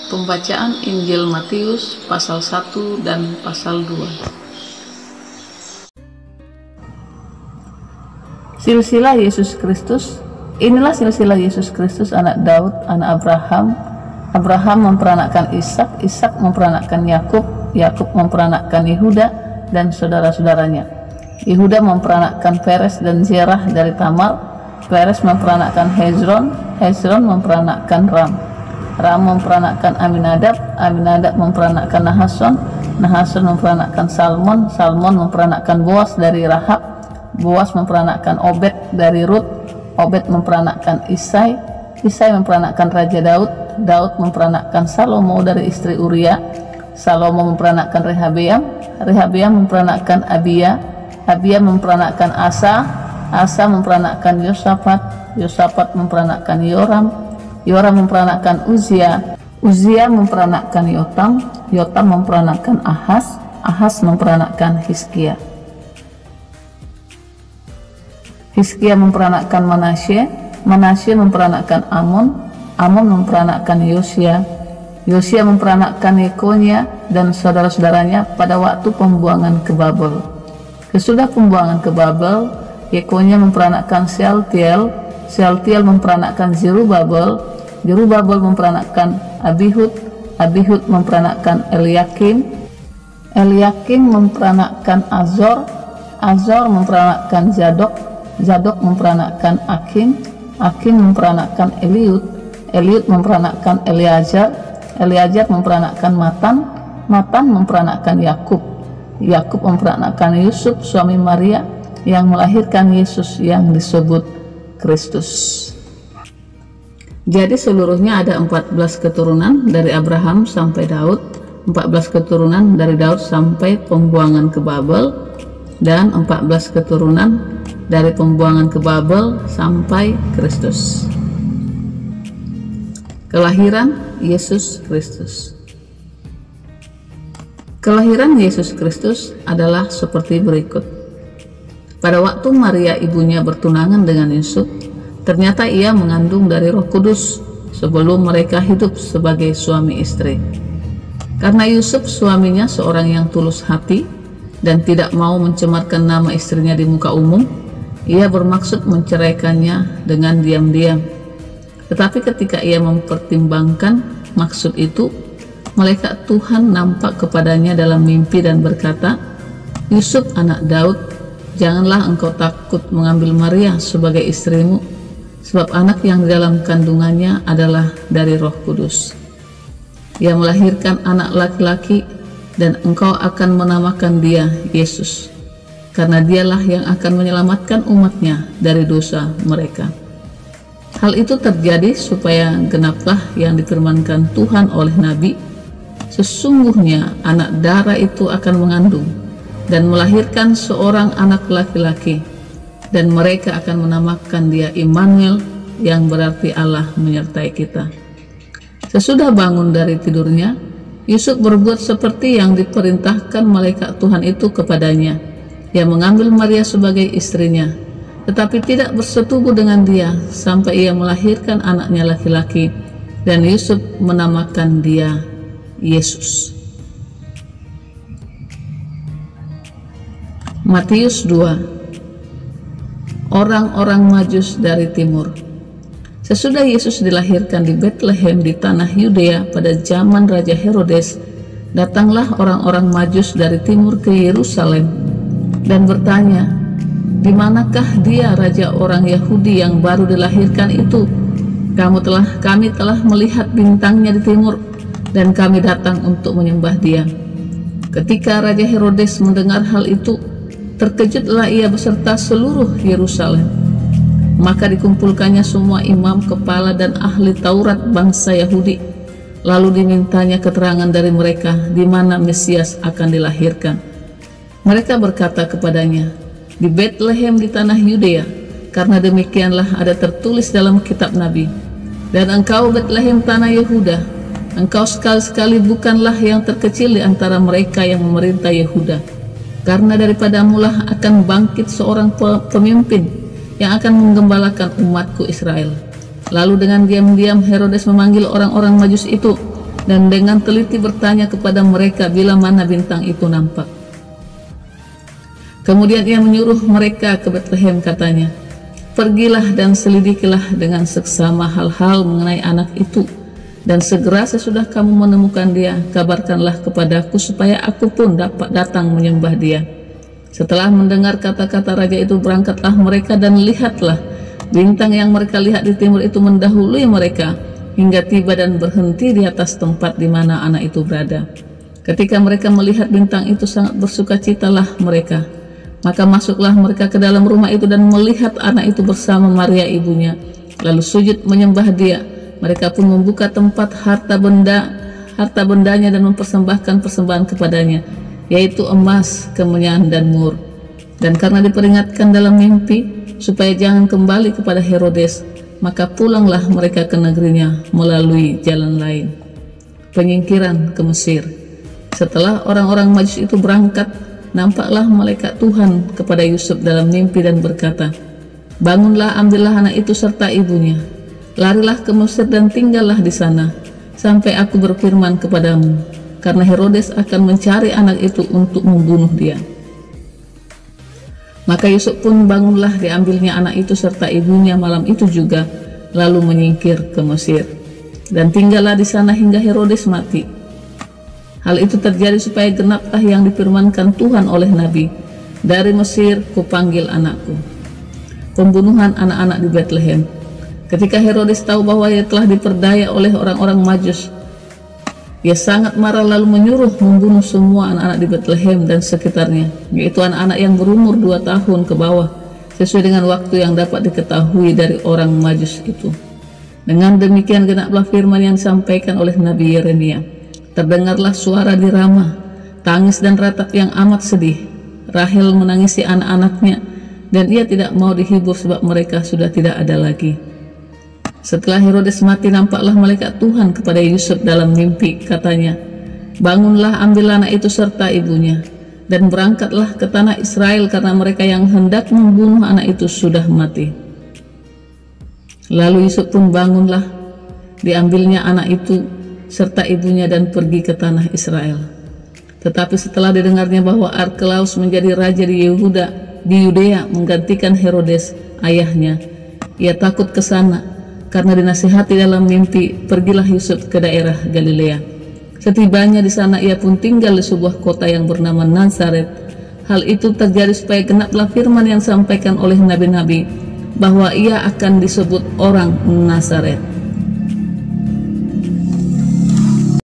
Pembacaan Injil Matius pasal 1 dan pasal 2. Silsilah Yesus Kristus. Inilah silsilah Yesus Kristus, anak Daud, anak Abraham. Abraham memperanakkan Ishak, Ishak memperanakkan Yakub, Yakub memperanakkan Yehuda dan saudara-saudaranya. Yehuda memperanakkan Peres dan Zerah dari Tamar. Peres memperanakkan Hezron, Hezron memperanakkan Ram. Ram memperanakkan Aminadab, Aminadab memperanakkan Nahason, Nahason memperanakkan Salmon, Salmon memperanakkan Boas dari Rahab, Boas memperanakkan Obed dari Rut, Obed memperanakkan Isai, Isai memperanakkan Raja Daud, Daud memperanakkan Salomo dari istri Uria, Salomo memperanakkan Rehabeam, Rehabeam memperanakkan Abia, Abia memperanakkan Asa, Asa memperanakkan Yosafat, Yosafat memperanakkan Yoram, Yoram memperanakkan Uzia, Uzia memperanakkan Yotam, Yotam memperanakkan Ahas, Ahas memperanakkan Hizkia, Hizkia memperanakkan Manasye, Manasye memperanakkan Amon, Amon memperanakkan Yosia, Yosia memperanakkan Yekonia dan saudara-saudaranya pada waktu pembuangan ke Babel. Sesudah pembuangan ke Babel, Yekonia memperanakkan Sealtiel, Sealtiel memperanakkan Zerubabel, Zerubabel memperanakkan Abihud, Abihud memperanakkan Eliakim, Eliakim memperanakkan Azor, Azor memperanakkan Zadok, Zadok memperanakkan Akim, Akim memperanakkan Eliud, Eliud memperanakkan Eleazar, Eleazar memperanakkan Matan, Matan memperanakkan Yakub, Yakub memperanakkan Yusuf suami Maria yang melahirkan Yesus yang disebut Kristus. Jadi seluruhnya ada 14 keturunan dari Abraham sampai Daud, 14 keturunan dari Daud sampai pembuangan ke Babel, dan 14 keturunan dari pembuangan ke Babel sampai Kristus. Kelahiran Yesus Kristus. Kelahiran Yesus Kristus adalah seperti berikut. Pada waktu Maria ibunya bertunangan dengan Yusuf, ternyata ia mengandung dari Roh Kudus sebelum mereka hidup sebagai suami istri. Karena Yusuf suaminya seorang yang tulus hati dan tidak mau mencemarkan nama istrinya di muka umum, ia bermaksud menceraikannya dengan diam-diam. Tetapi ketika ia mempertimbangkan maksud itu, malaikat Tuhan nampak kepadanya dalam mimpi dan berkata, "Yusuf anak Daud, janganlah engkau takut mengambil Maria sebagai istrimu, sebab anak yang di dalam kandungannya adalah dari Roh Kudus. Ia melahirkan anak laki-laki dan engkau akan menamakan dia Yesus, karena dialah yang akan menyelamatkan umatnya dari dosa mereka." Hal itu terjadi supaya genaplah yang difirmankan Tuhan oleh Nabi, "Sesungguhnya anak darah itu akan mengandung dan melahirkan seorang anak laki-laki, dan mereka akan menamakan dia Immanuel, yang berarti Allah menyertai kita." Sesudah bangun dari tidurnya, Yusuf berbuat seperti yang diperintahkan malaikat Tuhan itu kepadanya. Ia mengambil Maria sebagai istrinya, tetapi tidak bersetubuh dengan dia sampai ia melahirkan anaknya laki-laki, dan Yusuf menamakan dia Yesus. Matius 2. Orang-orang Majus dari timur. Sesudah Yesus dilahirkan di Betlehem di tanah Yudea pada zaman Raja Herodes, datanglah orang-orang Majus dari timur ke Yerusalem dan bertanya, "Di manakah dia raja orang Yahudi yang baru dilahirkan itu? Kami telah melihat bintangnya di timur dan kami datang untuk menyembah dia." Ketika Raja Herodes mendengar hal itu, terkejutlah ia beserta seluruh Yerusalem. Maka dikumpulkannya semua imam, kepala, dan ahli Taurat bangsa Yahudi. Lalu dimintanya keterangan dari mereka di mana Mesias akan dilahirkan. Mereka berkata kepadanya, "Di Betlehem di tanah Yudea, karena demikianlah ada tertulis dalam kitab Nabi. Dan engkau Betlehem tanah Yehuda, engkau sekali-sekali bukanlah yang terkecil di antara mereka yang memerintah Yehuda. Karena daripadamulah akan bangkit seorang pemimpin yang akan menggembalakan umatku Israel." Lalu dengan diam-diam Herodes memanggil orang-orang Majus itu dan dengan teliti bertanya kepada mereka bila mana bintang itu nampak. Kemudian ia menyuruh mereka ke Betlehem, katanya, "Pergilah dan selidikilah dengan seksama hal-hal mengenai anak itu, dan segera sesudah kamu menemukan dia, kabarkanlah kepadaku supaya aku pun dapat datang menyembah dia." Setelah mendengar kata-kata raja itu, berangkatlah mereka, dan lihatlah, bintang yang mereka lihat di timur itu mendahului mereka hingga tiba dan berhenti di atas tempat di mana anak itu berada. Ketika mereka melihat bintang itu, sangat bersukacitalah mereka. Maka masuklah mereka ke dalam rumah itu dan melihat anak itu bersama Maria ibunya, lalu sujud menyembah dia. Mereka pun membuka tempat harta bendanya dan mempersembahkan persembahan kepadanya, yaitu emas, kemenyan, dan mur. Dan karena diperingatkan dalam mimpi supaya jangan kembali kepada Herodes, maka pulanglah mereka ke negerinya melalui jalan lain. Penyingkiran ke Mesir. Setelah orang-orang Majus itu berangkat, nampaklah malaikat Tuhan kepada Yusuf dalam mimpi dan berkata, "Bangunlah, ambillah anak itu serta ibunya, larilah ke Mesir dan tinggallah di sana, sampai aku berfirman kepadamu, karena Herodes akan mencari anak itu untuk membunuh dia." Maka Yusuf pun bangunlah, diambilnya anak itu serta ibunya malam itu juga, lalu menyingkir ke Mesir, dan tinggallah di sana hingga Herodes mati. Hal itu terjadi supaya genaplah yang difirmankan Tuhan oleh Nabi, "Dari Mesir kupanggil anakku." Pembunuhan anak-anak di Betlehem. Ketika Herodes tahu bahwa ia telah diperdaya oleh orang-orang Majus, ia sangat marah lalu menyuruh membunuh semua anak-anak di Betlehem dan sekitarnya, yaitu anak-anak yang berumur 2 tahun ke bawah, sesuai dengan waktu yang dapat diketahui dari orang Majus itu. Dengan demikian genaplah firman yang disampaikan oleh Nabi Yeremia. Terdengarlah suara di Rama, tangis dan ratap yang amat sedih. Rahel menangisi anak-anaknya, dan ia tidak mau dihibur sebab mereka sudah tidak ada lagi. Setelah Herodes mati, nampaklah malaikat Tuhan kepada Yusuf dalam mimpi, katanya, "Bangunlah, ambillah anak itu serta ibunya, dan berangkatlah ke tanah Israel, karena mereka yang hendak membunuh anak itu sudah mati." Lalu Yusuf pun bangunlah, diambilnya anak itu serta ibunya dan pergi ke tanah Israel. Tetapi setelah didengarnya bahwa Arkelaus menjadi raja di Yudea menggantikan Herodes ayahnya, ia takut ke sana. Karena dinasihati dalam mimpi, pergilah Yusuf ke daerah Galilea. Setibanya di sana, ia pun tinggal di sebuah kota yang bernama Nazaret. Hal itu terjadi supaya genaplah firman yang disampaikan oleh nabi-nabi, bahwa ia akan disebut orang Nazaret.